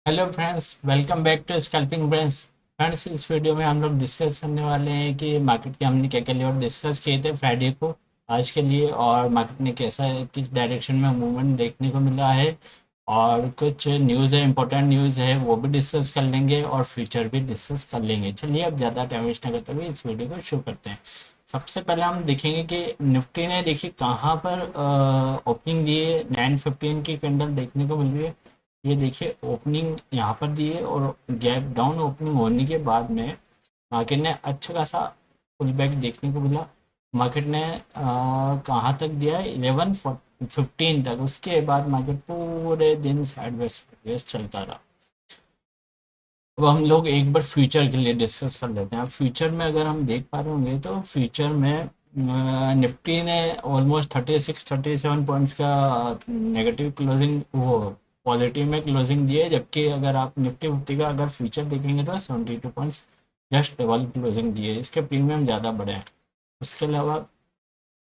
Hello friends, welcome back to scalping brains. Friends, इस video में हम लोग डिस्कस करने वाले हैं कि मार्केट के हमने क्या क्या लेवल डिस्कस किए थे फ्राइडे को आज के लिए, और मार्केट ने कैसा किस डायरेक्शन में मूवमेंट देखने को मिला है। और कुछ न्यूज़ है, इंपॉर्टेंट न्यूज़ है, वो भी डिस्कस कर लेंगे और फ्यूचर भी डिस्कस कर लेंगे। चलिए अब ज़्यादा टाइम वेस्ट ना करते हुए इस वीडियो को शुरू करते हैं। सबसे पहले हम देखेंगे कि निफ्टी ने देखिए कहाँ पर ओपनिंग दी है। 915 की कैंडल देखने को मिल रही है। ये देखिए ओपनिंग यहाँ पर दी है और गैप डाउन ओपनिंग होने के बाद में मार्केट ने अच्छा खासा पुल बैक देखने को मिला। मार्केट ने कहाँ तक दिया है, 11:15 तक। उसके बाद मार्केट पूरे दिन साइडवेज चलता रहा। अब हम लोग एक बार फ्यूचर के लिए डिस्कस कर लेते हैं। अब फ्यूचर में अगर हम देख पा रहे होंगे तो फ्यूचर में निफ्टी ने ऑलमोस्ट 36-37 पॉइंट्स का नेगेटिव क्लोजिंग, वो पॉजिटिव में क्लोजिंग दी है। जबकि अगर आप निफ्टी फिफ्टी का अगर फ्यूचर देखेंगे तो 72 पॉइंट्स जस्ट डबल क्लोजिंग दी है। इसके प्रीमियम ज़्यादा बढ़े हैं। उसके अलावा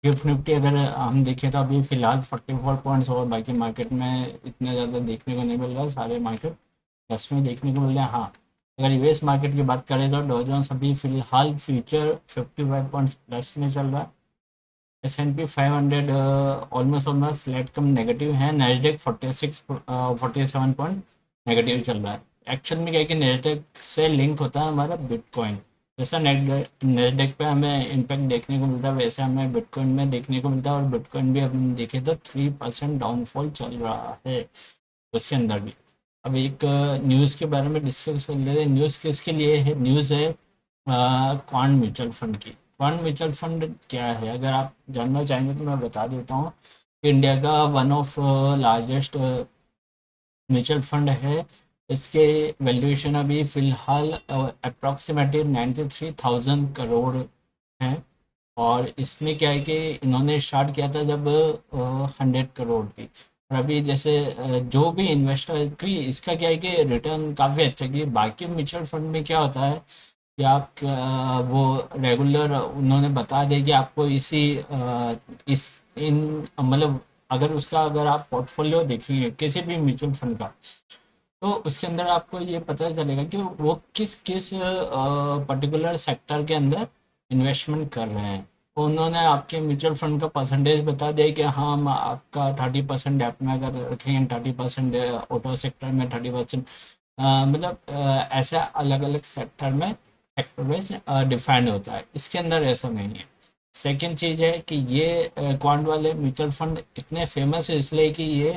गिफ्ट निफ्टी अगर हम देखें तो अभी फिलहाल 44 पॉइंट्स, और बाकी मार्केट में इतना ज़्यादा देखने को नहीं मिल रहा है। सारे मार्केट प्लस में देखने को मिल रहा है। हाँ, अगर यूएस मार्केट की बात करें तो डॉ जोन्स अभी फिलहाल फ्यूचर 55 पॉइंट्स प्लस में चल रहा है। S&P 500 ऑलमोस्ट ऑलमोस्ट फ्लैट कम नेगेटिव है। नैस्डैक 47 पॉइंट नेगेटिव चल रहा है। एक्चुअल में क्या है कि नैस्डैक से लिंक होता है हमारा बिटकॉइन। जैसा नैस्डैक पे हमें इम्पैक्ट देखने को मिलता है, वैसे हमें बिटकॉइन में देखने को मिलता है। और बिटकॉइन भी हम देखें तो 3% डाउनफॉल चल रहा है उसके अंदर भी। अब एक न्यूज़ के बारे में डिस्कस कर लेते हैं। न्यूज़ किसके लिए है? न्यूज़ है क्वांट म्यूचुअल फंड की। क्वांट म्यूचुअल फंड क्या है, अगर आप जानना चाहेंगे तो मैं बता देता हूँ। इंडिया का one of largest mutual fund है। इसके वैल्यूएशन अभी फ़िलहाल अप्रॉक्सीमेटली 93,000 करोड़ है। और इसमें क्या है कि इन्होंने स्टार्ट किया था जब 100 करोड़ थी। और अभी जैसे जो भी इन्वेस्टर, क्योंकि इसका क्या है कि रिटर्न काफ़ी अच्छा है। कि बाकी म्यूचुअल फंड में क्या होता है कि आप वो रेगुलर उन्होंने बता दें कि आपको इस इन मतलब अगर उसका अगर आप पोर्टफोलियो देखेंगे किसी भी म्यूचुअल फंड का, तो उसके अंदर आपको ये पता चलेगा कि वो किस किस पर्टिकुलर सेक्टर के अंदर इन्वेस्टमेंट कर रहे हैं। तो उन्होंने आपके म्यूचुअल फंड का परसेंटेज बता दिया कि हाँ, हम आपका 30% डेप में अगर रखेंगे, 30% ऑटो सेक्टर में, 30% मतलब ऐसा अलग अलग सेक्टर में सेक्टर वाइज डिफाइंड होता है। इसके अंदर ऐसा नहीं है। सेकंड चीज़ है कि ये क्वांट वाले म्यूचुअल फंड इतने फेमस है इसलिए कि ये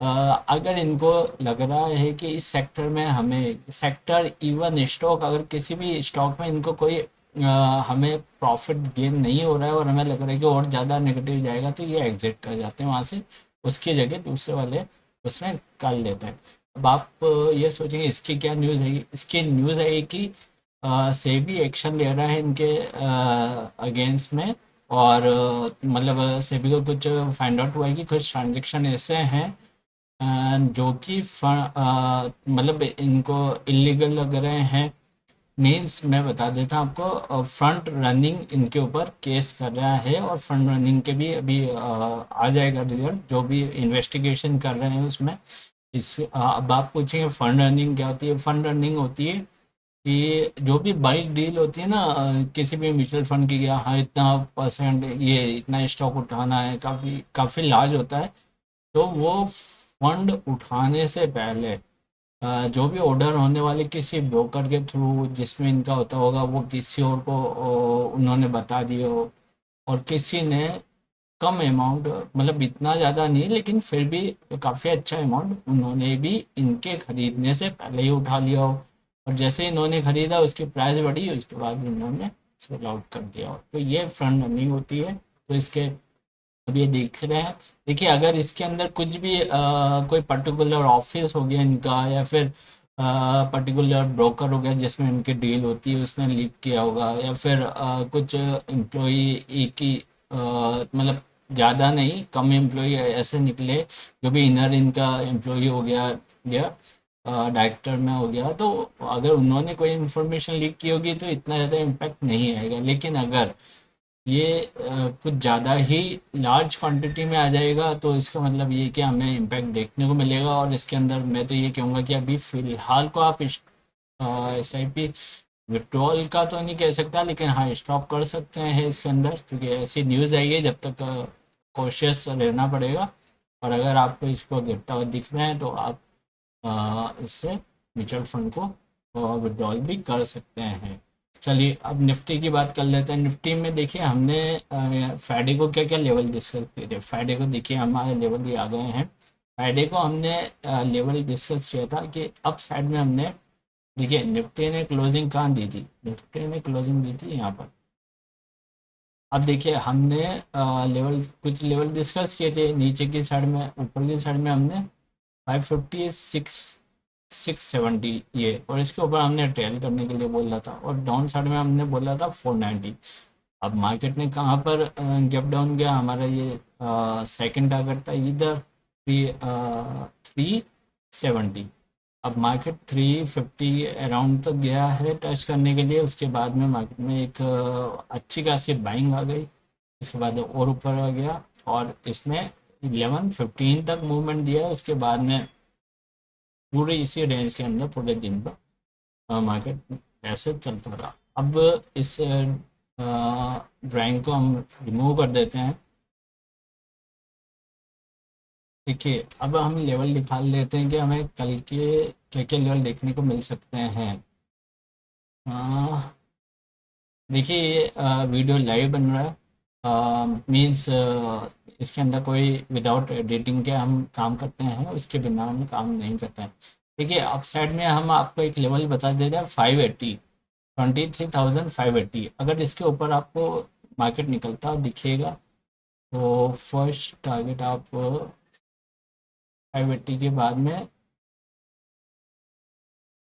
अ, अगर इनको लग रहा है कि इस सेक्टर में हमें सेक्टर इवन स्टॉक, अगर किसी भी स्टॉक में इनको कोई हमें प्रॉफिट गेन नहीं हो रहा है और हमें लग रहा है कि और ज़्यादा नेगेटिव जाएगा, तो ये एग्जिट कर जाते हैं वहाँ से। उसकी जगह दूसरे वाले उसमें कर लेते हैं। अब आप ये सोचेंगे इसकी क्या न्यूज़ है। इसकी न्यूज़ है कि सेबी एक्शन ले रहा है इनके अगेंस्ट में। और मतलब सेबी को कुछ फाइंड आउट हुआ है कि कुछ ट्रांजेक्शन ऐसे हैं जो कि मतलब इनको इलीगल लग रहे हैं। मीन्स मैं बता देता हूँ आपको, फ्रंट रनिंग इनके ऊपर केस कर रहा है। और फ्रंट रनिंग के भी अभी आ जाएगा रिजल्ट, जो भी इन्वेस्टिगेशन कर रहे हैं उसमें। अब आप पूछेंगे फंड रनिंग क्या होती है। फंड रनिंग होती है कि जो भी बल्क डील होती है ना, किसी भी म्यूचुअल फंड की, क्या हाँ इतना परसेंट ये इतना स्टॉक उठाना है, काफ़ी काफ़ी लार्ज होता है। तो वो फंड उठाने से पहले जो भी ऑर्डर होने वाले किसी ब्रोकर के थ्रू जिसमें इनका होता होगा, वो किसी और को उन्होंने बता दिए हो। और किसी ने कम अमाउंट, मतलब इतना ज़्यादा नहीं लेकिन फिर भी काफ़ी अच्छा अमाउंट उन्होंने भी इनके खरीदने से पहले ही उठा लिया हो। और जैसे ही इन्होंने खरीदा उसकी प्राइस बढ़ी, उसके बाद इन्होंने सेल आउट कर दिया हो। तो ये फ्रंट रनिंग होती है। तो इसके अब ये देख रहे हैं। देखिए अगर इसके अंदर कुछ भी कोई पर्टिकुलर ऑफिस हो गया इनका, या फिर पर्टिकुलर ब्रोकर हो गया जिसमें इनकी डील होती है, उसने लीक किया होगा, या फिर कुछ एम्प्लॉई एक ही मतलब ज़्यादा नहीं, कम एम्प्लॉई ऐसे निकले जो भी इनर इनका एम्प्लॉई हो गया या डायरेक्टर में हो गया, तो अगर उन्होंने कोई इन्फॉर्मेशन लीक की होगी तो इतना ज़्यादा इम्पैक्ट नहीं आएगा। लेकिन अगर ये कुछ ज़्यादा ही लार्ज क्वांटिटी में आ जाएगा, तो इसका मतलब ये कि हमें इम्पैक्ट देखने को मिलेगा। और इसके अंदर मैं तो ये कहूँगा कि अभी फ़िलहाल को आप SIP विड्रॉल का तो नहीं कह सकता, लेकिन हाँ स्टॉप कर सकते हैं इसके अंदर, क्योंकि ऐसी न्यूज़ आई है, जब तक कॉशियस रहना पड़ेगा। और अगर आपको इसको गिरता हुआ दिख रहा है तो आप इससे म्यूचुअल फंड को विड्रॉल भी कर सकते हैं। चलिए अब निफ्टी की बात कर लेते हैं। निफ्टी में देखिए हमने फ्राइडे को क्या क्या लेवल डिस्कस किए थे। फ्राइडे को देखिए हमारे लेवल ये आ गए हैं। फ्राइडे को हमने लेवल डिस्कस किया था कि अप साइड में हमने, देखिए निफ्टी ने क्लोजिंग कहाँ दी थी, निफ्टी ने क्लोजिंग दी थी यहाँ पर। अब देखिए हमने लेवल कुछ लेवल डिस्कस किए थे नीचे की साइड में, ऊपर की साइड में हमने 550 670 ये, और इसके ऊपर हमने ट्रेल करने के लिए बोला था, और डाउन साइड में हमने बोला था 490। अब मार्केट ने कहाँ पर गैप डाउन किया, हमारा ये सेकंड टारगेट था इधर 370। अब मार्केट 350 अराउंड तक गया है टच करने के लिए, उसके बाद में मार्केट में एक अच्छी खासी बाइंग आ गई, उसके बाद और ऊपर आ गया, और इसने 1115 तक मूवमेंट दिया। उसके बाद में पूरे इसी रेंज के अंदर पूरे दिन पर मार्केट ऐसे चलता रहा। अब इस ड्राइंग को हम रिमूव कर देते हैं। देखिए अब हम लेवल निकाल लेते हैं कि हमें कल के क्या क्या लेवल देखने को मिल सकते हैं। देखिए ये वीडियो लाइव बन रहा है, मीन्स इसके अंदर कोई विदाउट एडिटिंग के हम काम करते हैं, उसके बिना हम काम नहीं करते हैं। देखिए अप साइड में हम आपको एक लेवल बता देते हैं 580, 23,580। अगर इसके ऊपर आपको मार्केट निकलता दिखेगा तो फर्स्ट टारगेट आप 580 के बाद में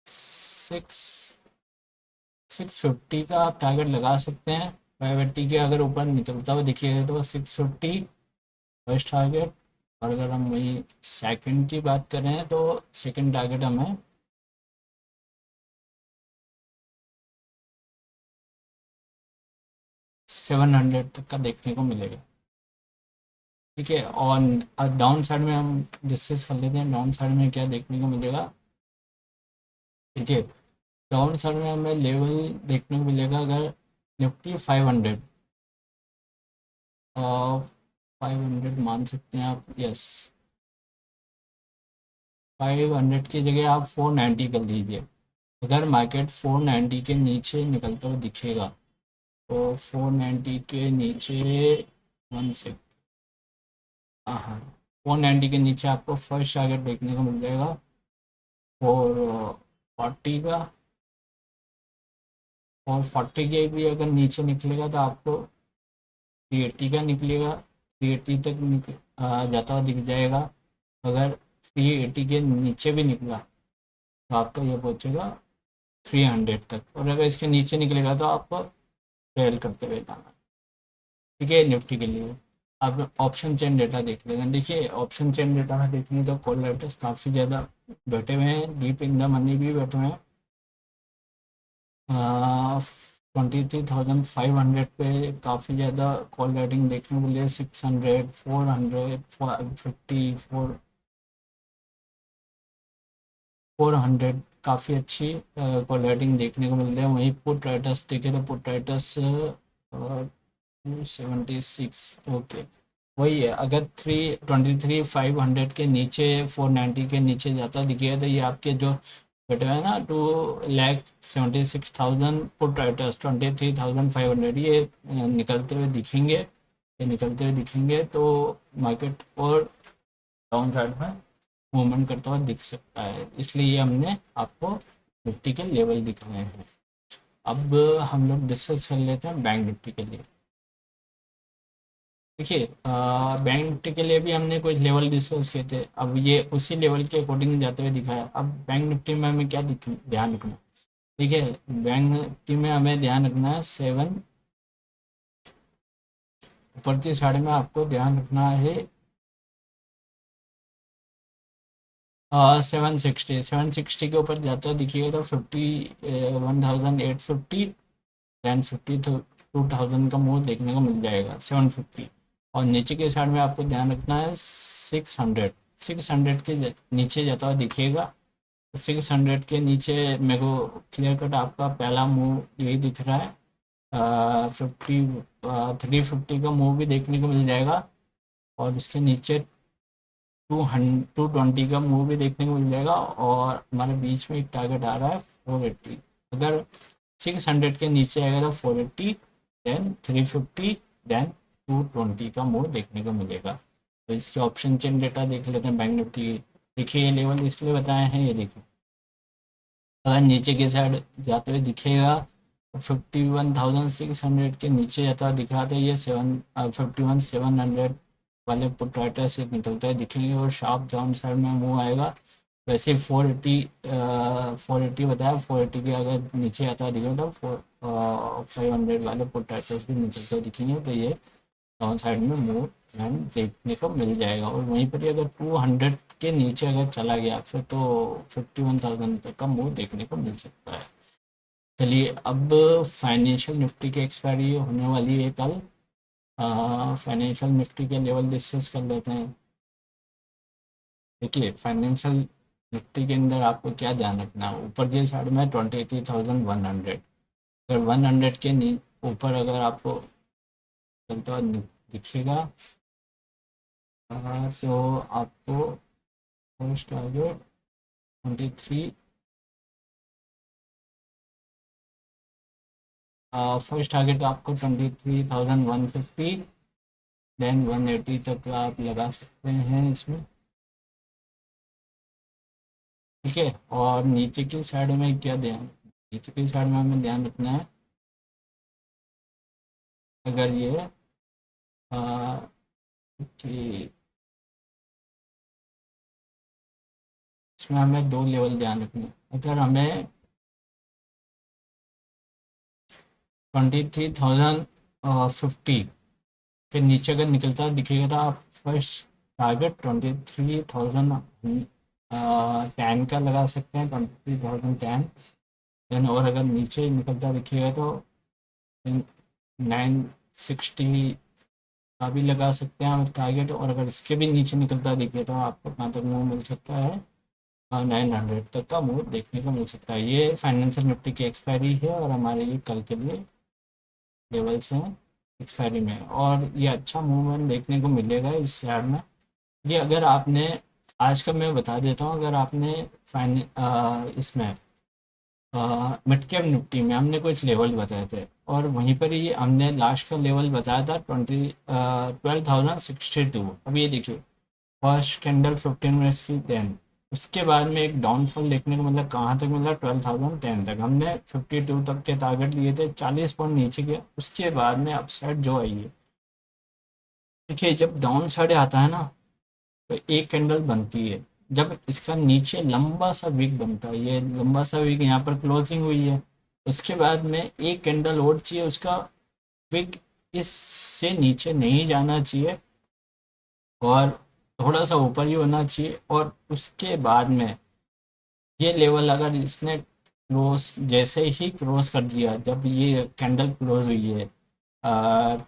650 का आप टारगेट लगा सकते हैं। 580 के अगर ऊपर निकलता हुआ दिखेगा तो 650 फर्स्ट टारगेट। और अगर हम वही सेकंड की बात करें तो सेकंड टारगेट हमें 700 तक का देखने को मिलेगा। ठीक है, और डाउन साइड में हम डिस्कस कर लेते हैं डाउन साइड में क्या देखने को मिलेगा। ठीक है, डाउन साइड में हमें लेवल देखने को मिलेगा, अगर निफ्टी 500 और 500 मान सकते हैं आप, यस 500 की जगह आप 490 कर लीजिए। अगर मार्केट 490 के नीचे निकलता हुआ दिखेगा तो 490 के नीचे, वन सेक, हाँ 490 के नीचे आपको फर्स्ट टारगेट देखने को मिल जाएगा 440 का। और 40 के भी अगर नीचे निकलेगा तो आपको 380 का निकलेगा, 380 तक जाता हुआ दिख जाएगा। अगर 380 के नीचे भी निकला तो आपका ये पहुंचेगा 300 तक, और अगर इसके नीचे निकलेगा तो आपको ट्रेल करते हुए जाना। ठीक है, निफ्टी के लिए आप ऑप्शन चेन डेटा देख लेना। देखिए ऑप्शन चेन डेटा में देखेंगे तो कॉल राइटर्स काफ़ी ज़्यादा बैठे हुए हैं, डीप इन द मनी भी बैठे हुए हैं। 23,500 पे काफ़ी ज़्यादा कॉल राइटिंग देखने को मिली है। 600, 400, 50, 400 काफ़ी अच्छी कॉल राइटिंग देखने को मिल रही है। वहीं पुट राइटर्स देखे तो पुट राइटर्स 276, ओके वही है। अगर 323,500 के नीचे 490 के नीचे जाता दिखेगा तो ये आपके जो बैठे हुए हैं ना 2,76,000 पुट राइटर्स 23,500 ये निकलते हुए दिखेंगे। ये निकलते हुए दिखेंगे तो मार्केट और डाउन साइड में मूवमेंट करता हुआ दिख सकता है, इसलिए ये हमने आपको निफ्टी के लेवल दिखाए हैं। अब हम लोग डिस्कस कर लेते हैं बैंक निफ्टी के लिए। देखिए बैंक निफ्टी के लिए भी हमने कुछ लेवल डिस्कस किए थे, अब ये उसी लेवल के अकॉर्डिंग जाते हुए दिखाया। अब बैंक निफ्टी में हमें क्या ध्यान रखना है। देखिए बैंक निफ्टी में हमें ध्यान रखना है 7, ऊपर की साइड में आपको ध्यान रखना है 760 के ऊपर जाता है दिखिएगा तो 51,850, दैन 52 2000 का मूव देखने को मिल जाएगा 750। और नीचे के साइड में आपको ध्यान रखना है 600 के नीचे जाता हुआ दिखेगा। 600 के नीचे मेरे को क्लियर कट आपका पहला मूव यही दिख रहा है। 350 का मूव भी देखने को मिल जाएगा और इसके नीचे 220 का मूव भी देखने को मिल जाएगा और हमारे बीच में एक टारगेट आ रहा है 480। अगर 600 के नीचे आएगा तो 480, देन 350, देन 220 का मूव देखने को मिलेगा। तो इसके ऑप्शन चेन डेटा देख लेते हैं बैंक निफ्टी। देखिए ये लेवल इसलिए बताए हैं, ये देखिए अगर नीचे के साइड जाते हुए दिखेगा 51,600 के नीचे जाता हुआ दिखा तो ये 51,700 वाले पुट राइटर से निकलता है दिखेंगे और शार्प डाउन साइड में मूव आएगा। वैसे 480 बताया, 480 के अगर नीचे आता है दिखेगा तो 500 वाले पुट राइटर्स भी निकलते हुए दिखेंगे। तो ये डाउन साइड में मूव देखने को मिल जाएगा। और वहीं पर ही अगर 200 के नीचे अगर चला गया फिर तो 51,000 तक का मूव देखने को मिल सकता है। चलिए अब फाइनेंशियल निफ्टी की एक्सपायरी होने वाली है कल। फाइनेंशियल निफ्टी के लेवल डिस्कस कर लेते हैं। देखिए फाइनेंशियल निफ्टी के अंदर आपको क्या ध्यान रखना है, ऊपर के साइड में 23,100, अगर 100 के ऊपर अगर आपको चलता हुआ दिखेगा तो आपको फर्स्ट टारगेट 23 फर्स्ट टारगेट आपको 23,150, देन 180 तक आप लगा सकते हैं इसमें, ठीक है। और नीचे की साइड में क्या ध्यान, नीचे की साइड में हमें ध्यान रखना है अगर ये कि इसमें हमें दो लेवल ध्यान रखने हैं। अगर हमें 23,050 के नीचे अगर निकलता दिखेगा तो आप फर्स्ट टारगेट 23,010 का लगा सकते हैं, 23,010। देन और अगर नीचे निकलता दिखेगा तो 960 का भी लगा सकते हैं आप टारगेट। और अगर इसके भी नीचे निकलता दिखे तो आपको कहाँ तक मूव मिल सकता है, 900 तक का मूव देखने को मिल सकता है। ये फाइनेंशियल निफ्टी की एक्सपायरी है और हमारे ये कल के लिए लेवल्स हैं एक्सपायरी में। और ये अच्छा मूवमेंट देखने को मिलेगा इस शेयर में। ये अगर आपने आज का मैं बता देता हूँ, अगर आपने इसमें मिड कैप निफ्टी में हमने कुछ लेवल बताए थे और वहीं पर ही हमने लास्ट का लेवल बताया था 12,062। अब ये देखिए फर्स्ट कैंडल 15 मिनट्स की, देन उसके बाद में एक डाउनफॉल देखने को मतलब कहाँ तक मिला 12,010 तक। हमने 52 तक के टारगेट लिए थे, 40 पॉइंट नीचे गया, उसके बाद में अपसाइड जो आई है। देखिए जब डाउन साइड आता है ना तो एक कैंडल बनती है, जब इसका नीचे लंबा सा विक बनता है, ये लंबा सा विक यहाँ पर क्लोजिंग हुई है, उसके बाद में एक कैंडल और चाहिए, उसका विक इससे नीचे नहीं जाना चाहिए और थोड़ा सा ऊपर ही होना चाहिए। और उसके बाद में ये लेवल अगर इसने क्लोज जैसे ही क्रॉस कर दिया, जब ये कैंडल क्लोज हुई है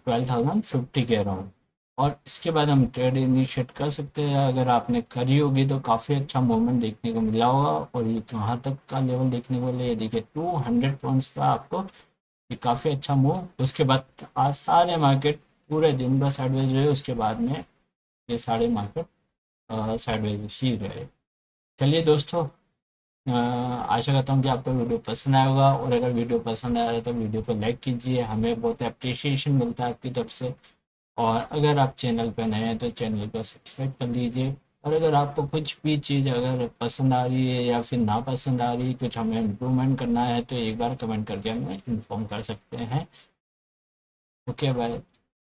12,050 के अराउंड, और इसके बाद हम ट्रेड इनिशिएट कर सकते हैं। अगर आपने करी होगी तो काफ़ी अच्छा मूवमेंट देखने को मिला होगा। और ये कहाँ तक का लेवल देखने को मिला, ये देखिए 200 पॉइंट्स का आपको, ये काफ़ी अच्छा मूव। उसके बाद आज सारे मार्केट पूरे दिन भर साइडवेज रहे, उसके बाद में ये सारे मार्केट साइडवेज ही रहे। चलिए दोस्तों, आशा करता हूँ कि आपको वीडियो पसंद आया होगा और अगर वीडियो पसंद आया तो वीडियो को लाइक कीजिए, हमें बहुत अप्रिशिएशन मिलता है आपकी तरफ से। और अगर आप चैनल पर नए हैं तो चैनल को सब्सक्राइब कर लीजिए। और अगर आपको कुछ भी चीज़ अगर पसंद आ रही है या फिर ना पसंद आ रही है, कुछ हमें इम्प्रूवमेंट करना है तो एक बार कमेंट करके हमें इन्फॉर्म कर सकते हैं। Okay bye.